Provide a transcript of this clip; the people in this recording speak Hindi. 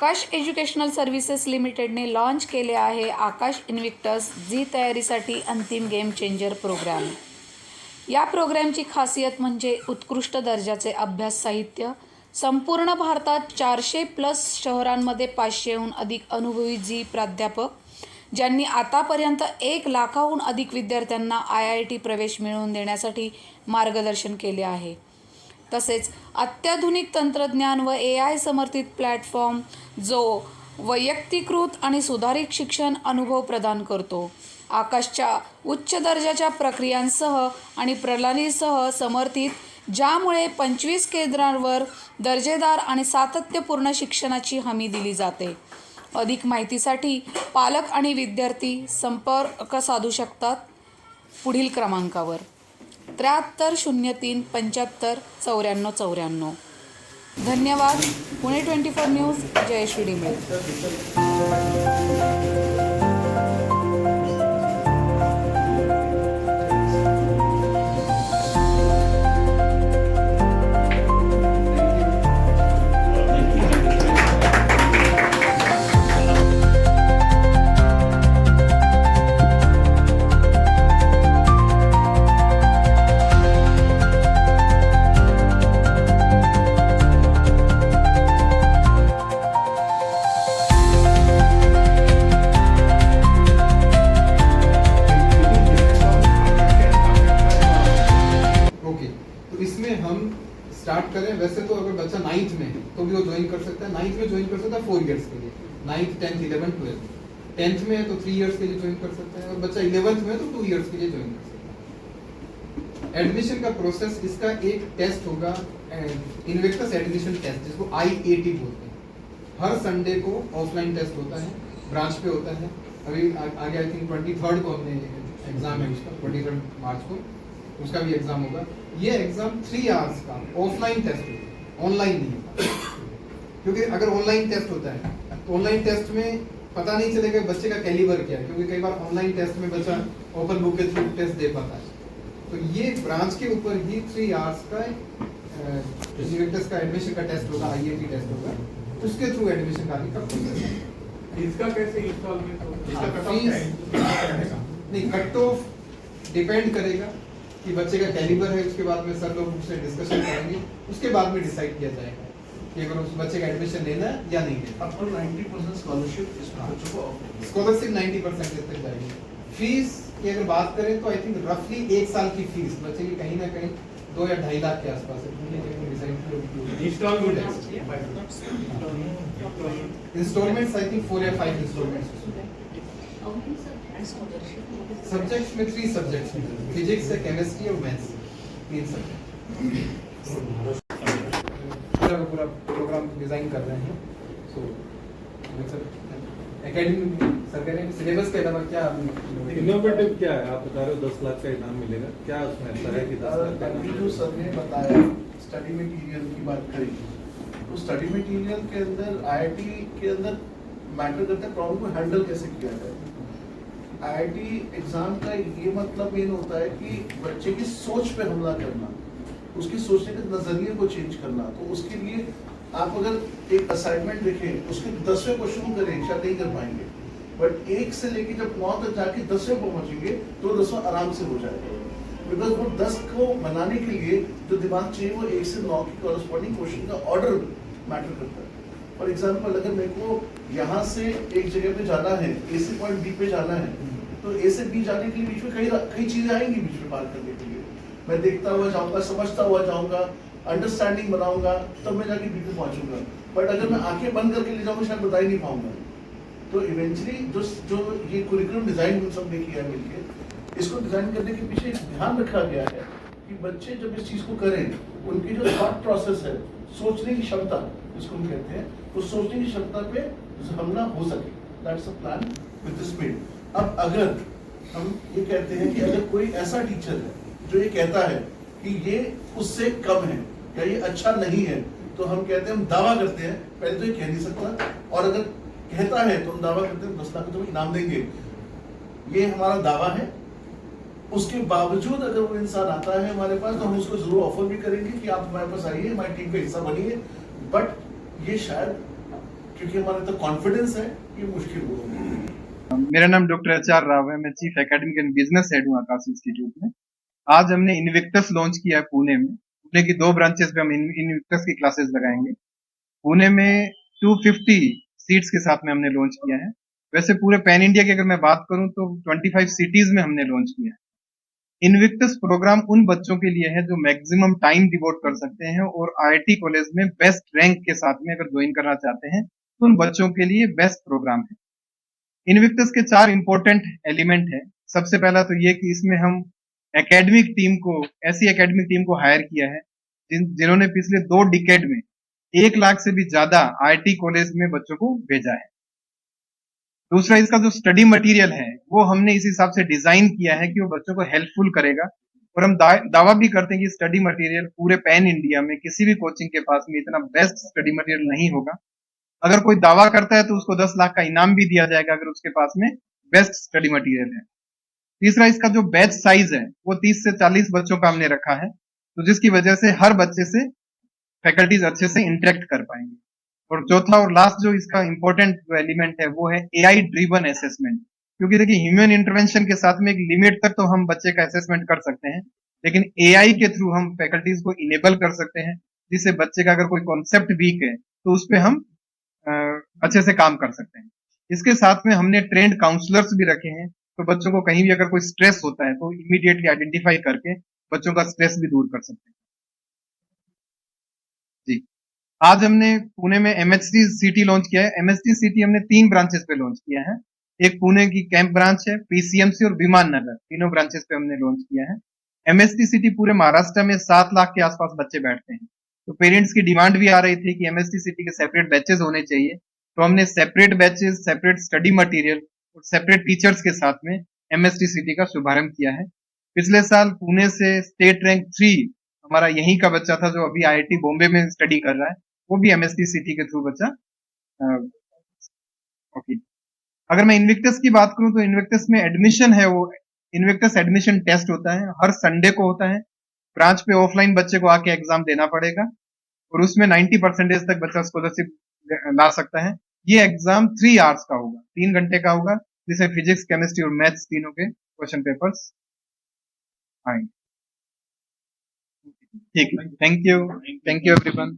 आकाश एज्युकेशनल सर्व्हिसेस लिमिटेडने लॉन्च केले आहे आकाश इन्व्हिक्टस जी तयारीसाठी अंतिम गेम चेंजर प्रोग्राम. या प्रोग्रॅमची खासियत म्हणजे उत्कृष्ट दर्जाचे अभ्यास साहित्य. संपूर्ण भारतात 400+ शहरांमध्ये 500हून अधिक अनुभवी जी प्राध्यापक ज्यांनी आतापर्यंत 1 लाखाहून अधिक विद्यार्थ्यांना IIT प्रवेश मिळवून देण्यासाठी मार्गदर्शन केले आहे. तसेच अत्याधुनिक तंत्रज्ञान व AI समर्थित प्लॅटफॉर्म जो वैयक्तिकृत आणि सुधारित शिक्षण अनुभव प्रदान करतो. आकाशच्या उच्च दर्जाच्या प्रक्रियांसह आणि प्रणालीसह समर्थित, ज्यामुळे 25 केंद्रांवर दर्जेदार आणि सातत्यपूर्ण शिक्षणाची हमी दिली जाते. अधिक माहितीसाठी पालक आणि विद्यार्थी संपर्क साधू शकतात पुढील क्रमांकावर 7303 75 94 94. धन्यवाद. Pune 24 news, Jayashree DeMille. Start करें. वैसे तो अगर बच्चा 9th में है तो भी वो ज्वाइन कर सकता है. 9th में ज्वाइन कर सकता है 4 इयर्स के लिए. 9th 10th 11th 12th. 10th में है तो 3 इयर्स के लिए ज्वाइन कर सकता है. और बच्चा 11th में है तो 2 इयर्स के लिए ज्वाइन कर सकता है. एडमिशन का प्रोसेस, इसका एक टेस्ट होगा, इन्वेक्टस एडमिशन टेस्ट, जिसको IAT बोलते हैं. हर संडे को ऑफलाइन टेस्ट होता है, ब्रांच पे होता है. अभी आगे आई थिंक 23rd को हमने एग्जाम है उसका, 23 मार्च को उसका भी एग्जाम होगा. ये एग्जाम 3 आवर्स का ऑफलाइन टेस्ट होगा, ऑनलाइन नहीं होगा. क्योंकि अगर ऑनलाइन टेस्ट होता है तो ऑनलाइन टेस्ट में पता नहीं चलेगा बच्चे का कैलिबर क्या है, क्योंकि कई बार ऑनलाइन टेस्ट में बच्चा ओपन बुक के थ्रू टेस्ट दे पाता है. तो ये ब्रांच के ऊपर ही 3 आवर्स का इन्वेक्टस का एडमिशन का टेस्ट होगा, IAT टेस्ट होगा. उसके थ्रू एडमिशन का प्रोसेस है. इसका कैसे इंस्टॉलमेंट होगा? इसका फीस नहीं, कट ऑफ डिपेंड करेगा कि बच्चे का कैलिबर है. उसके बाद में सर लोग उससे डिस्कशन करेंगे, उसके बाद में डिसाइड किया जाएगा कि अगर उस बच्चे का एडमिशन लेना है या नहीं लेना. अब 90% स्कॉलरशिप इस बच्चों को स्कॉलरशिप 90% तक जाएगी. फीस की अगर बात करें तो आई थिंक रफली 1 साल की फीस बच्चे की कहीं ना कहीं 2 या 2.5 लाख के आसपास है. इंस्टॉलमेंट्स आई थिंक 4 या 5 इंस्टॉलमेंट्स. सब्जेक्ट्स में 3 सब्जेक्ट्स, फिजिक्स है, केमिस्ट्री और मैथ्स, 3 सब्जेक्ट. पूरा प्रोग्राम डिजाइन कर रहे हैं. सो एकेडमी सरकारी सिलेबस के अलावा क्या इनोवेटिव क्या है? आप बता रहे हो 10 लाख का इनाम मिलेगा, क्या उसमें ऐसा है कि 10 लाख का? जो सर ने बताया स्टडी मटेरियल की बात करी, तो स्टडी मटेरियल के अंदर IIT के अंदर मैटर करता है प्रॉब्लम को हैंडल कैसे किया जाए. IIT एग्जाम का ये मतलब मेन होता है कि बच्चे की सोच पे हमला करना, उसकी सोचने के नजरिए को चेंज करना. तो उसके लिए आप अगर एक असाइनमेंट देखें, उसके 10वें को शुरू करें, शायद नहीं कर पाएंगे, बट 1 से लेके जब 9 तक जाके 10वें पहुंचेंगे तो 10वां आराम से हो जाएगा. बिकॉज वो 10 को बनाने के लिए जो दिमाग चाहिए वो 1 से 9 की कॉरेस्पॉन्डिंग क्वेश्चन का ऑर्डर मैटर करता है. फॉर एग्जाम्पल, अगर मेरे को यहाँ से एक जगह पे जाना है, A से पॉइंट B पे जाना है, तो A से B जाने के लिए बीच में कई चीजें आएंगी बीच में पार करने के लिए. मैं देखता हुआ जाऊंगा, समझता हुआ जाऊंगा, अंडरस्टैंडिंग बनाऊंगा, तब मैं जाके B पे पहुंचूंगा. बट अगर मैं आंखें बंद करके ले जाऊंगा शायद बता ही नहीं पाऊंगा. तो इवेंचुअली जो ये कुरिकुलम डिजाइन हम सब ने किया है मिलकर, इसको डिजाइन करने के पीछे ध्यान रखा गया है कि बच्चे जब इस चीज को करें, उनकी जो थॉट प्रोसेस है, सोचने की क्षमता जिसको हम कहते हैं, उस सोचने की क्षमता पे हमला हो सके. That's a plan with this speed. अब अगर हम ये कहते हैं कि अगर कोई ऐसा टीचर है जो ये कहता है कि ये उससे कम है या ये अच्छा नहीं है, तो हम कहते हैं, हम दावा करते हैं, पहले तो ये कह नहीं सकता, और अगर कहता है तो हम दावा करते हैं 10 लाख का तो इनाम देंगे. ये हमारा दावा है. उसके बावजूद अगर वो इंसान आता है हमारे पास, तो हम उसको जरूर ऑफर भी करेंगे कि आप हमारे पास आइए, हमारी टीम का हिस्सा बनिए. बट ये शायद क्योंकि हमारा तो कॉन्फिडेंस है कि मुश्किल होगा। मेरा नाम डॉक्टर एच.आर. राव है। मैं chief academic and business head हूँ आकाश इंस्टीट्यूट में। आज हमने इनविक्टस लॉन्च किया है पुणे में। पुणे की 2 ब्रांचेस पे हम इनविक्टस की क्लासेस लगाएंगे। पुणे में 250 सीट्स के साथ में हमने लॉन्च किया है। वैसे पूरे पैन इंडिया की अगर मैं बात करूं तो 25 सिटीज में हमने लॉन्च किया है। इनविक्टस प्रोग्राम उन बच्चों के लिए है जो मैक्सिमम टाइम डिवोट कर सकते हैं और आईआईटी कॉलेज में बेस्ट रैंक के साथ में अगर ज्वाइन करना चाहते हैं तो उन बच्चों के लिए बेस्ट प्रोग्राम है। इनविक्टस के 4 इंपॉर्टेंट एलिमेंट है। सबसे पहला तो ये कि इसमें हम ऐसी एकेडमिक टीम को हायर किया है जिन्होंने पिछले 2 डिकेड में 1 लाख से भी ज्यादा आईआईटी कॉलेज में बच्चों को भेजा है। दूसरा, इसका जो स्टडी मटेरियल है वो हमने इस हिसाब से डिजाइन किया है कि वो बच्चों को हेल्पफुल करेगा और हम दावा भी करते हैं कि स्टडी मटेरियल पूरे पैन इंडिया में किसी भी कोचिंग के पास में इतना बेस्ट स्टडी मटेरियल नहीं होगा। अगर कोई दावा करता है तो उसको 10 लाख का इनाम भी दिया जाएगा अगर उसके पास में बेस्ट स्टडी मटेरियल है। तीसरा, इसका जो बैच साइज है वो 30 से 40 बच्चों का हमने रखा है, तो जिसकी वजह से हर बच्चे से फैकल्टीज अच्छे से इंटरेक्ट कर पाएंगे। और चौथा और लास्ट जो इसका इंपॉर्टेंट जो एलिमेंट है वो है एआई ड्रिवन असेसमेंट। क्योंकि देखिए, ह्यूमन इंटरवेंशन के साथ में एक लिमिट तक तो हम बच्चे का असेसमेंट कर सकते हैं, लेकिन एआई के थ्रू हम फैकल्टीज को इनेबल कर सकते हैं, जिससे बच्चे का अगर कोई कॉन्सेप्ट वीक है तो उस पर हम अच्छे से काम कर सकते हैं। इसके साथ में हमने ट्रेंड काउंसलर्स भी रखे हैं, तो बच्चों को कहीं भी अगर कोई स्ट्रेस होता है तो इमीडिएटली आइडेंटिफाई करके बच्चों का स्ट्रेस भी दूर कर सकते हैं। जी, आज हमने पुणे में एमएचटी सिटी लॉन्च किया है। एमएचटी सिटी हमने 3 ब्रांचेस पे लॉन्च किया है। एक पुणे की कैंप ब्रांच है, पीसीएमसी और विमान नगर, तीनों ब्रांचेस पे हमने लॉन्च किया है। एमएचटी सिटी पूरे महाराष्ट्र में 7 लाख के आसपास बच्चे बैठते हैं, तो पेरेंट्स की डिमांड भी आ रही थी कि एमएचटी सिटी के सेपरेट बैचेस होने चाहिए, तो हमने separate batches, separate study material और सेपरेट टीचर्स के साथ में एमएचटी सिटी का शुभारंभ किया है। पिछले साल पुणे से स्टेट रैंक 3 हमारा यहीं का बच्चा था जो अभी आईआईटी बॉम्बे में स्टडी कर रहा है, वो भी एमएचटी सिटी के थ्रू बच्चा ओके। अगर मैं इनविक्टस की बात करूं तो इनविक्टस में एडमिशन है वो इनविक्टस एडमिशन टेस्ट होता है, हर संडे को होता है। ब्रांच पे ऑफलाइन बच्चे को आके एग्जाम देना पड़ेगा और उसमें 90% तक बच्चा स्कॉलरशिप ला सकता है। ये एग्जाम 3 आवर्स का होगा, 3 घंटे का होगा, जिसमें फिजिक्स, केमिस्ट्री और मैथ्स तीनों के क्वेश्चन पेपर्स आएंगे। ठीक है, थैंक यू एवरीवन।